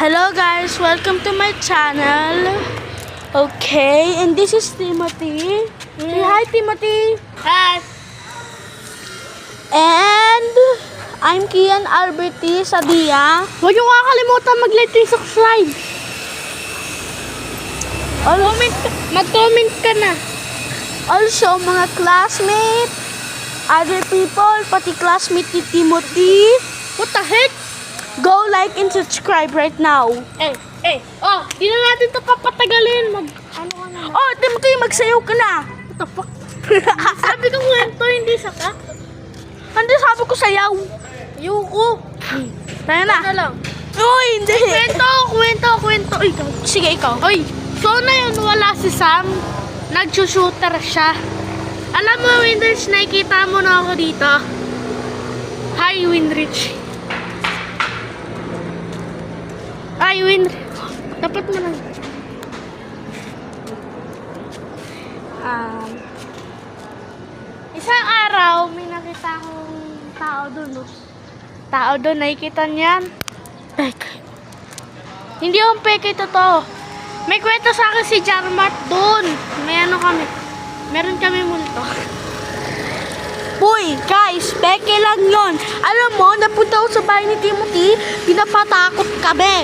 Hello guys, welcome to my channel. Okay, and this is Timothy. Say hi, Timothy. Hi! And I'm Kian Alberti Sadia. Huwag yung kakalimutan mag-like and subscribe. Mag-comment ka na. Also, mga classmates, other people, pati classmate ni Timothy, What the heck? go like and subscribe right now. Oh, di na natin ito papatagalin. Ano ka na? Oh, Timothy, magsayaw ka na. What the fuck? Sabi ko kwento, hindi sakat. Ano sabi ko sayaw? Ayoko. Tayo na. Ano lang? Uy, hindi. Kwento. Uy, Sige, ikaw. Uy, so na yun, wala si Sam. Nagsushooter siya. Alam mo, Winrich, nakikita mo na ako dito. Hi, Winrich. Hi, Winrich. Dapat mo lang. Isang araw, may nakita akong tao doon. No? Tao doon, nakikita niyan. Teka. Hindi yung peke totoo. May kwento sa akin si Jarmart doon. May ano kami. Meron kami multo. Uy, guys, peke lang yon. Alam mo, napunta ako sa bahay ni Timothy, pinapatakot kami.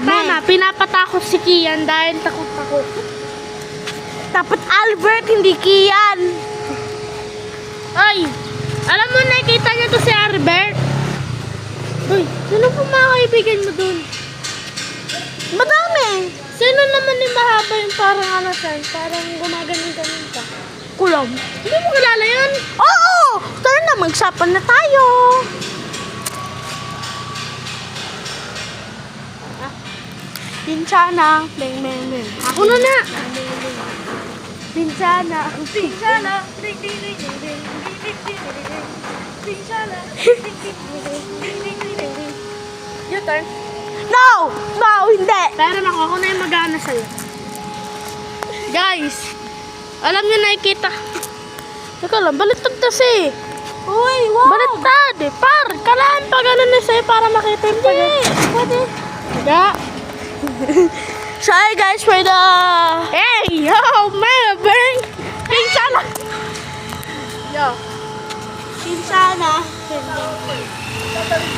Tama. Pinapatakot si Kian dahil takot-takot. Dapat Albert, hindi Kian. Ay, alam mo, nakita niya to si Albert. Uy, sino po mga kaibigan mo doon? Madami. Sino naman yung mahaba yung parang ano siya? Parang gumagaling-galing ka. Kulam. Hindi mo kilala yun? Oo! Tara na, magsapan na tayo. Pinsana. Beng. Ako na na. Pinsana. Your turn. No, hindi. Pero ako na yung mag-aana sa'yo. Guys, alam niyo nakikita. Teka lang, baliktad kasi. Uy, wow. Baliktad eh. Kailangan pa ganun na sa'yo para makita yung pag... Pwede. Higa. Sorry guys for the... Hey, yo, man, bang. Pinsana. Yo. Pinsana.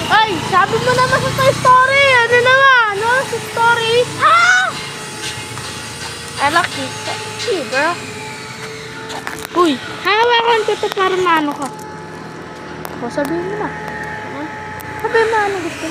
Ay, sabi mo naman sa Toy Story. Ano naman? Ano sa story? Ha? I like it. Hey, bro. Uy, hawakan ko ito para maano ka. O, sabihin mo na. Sabihin mo ano gusto.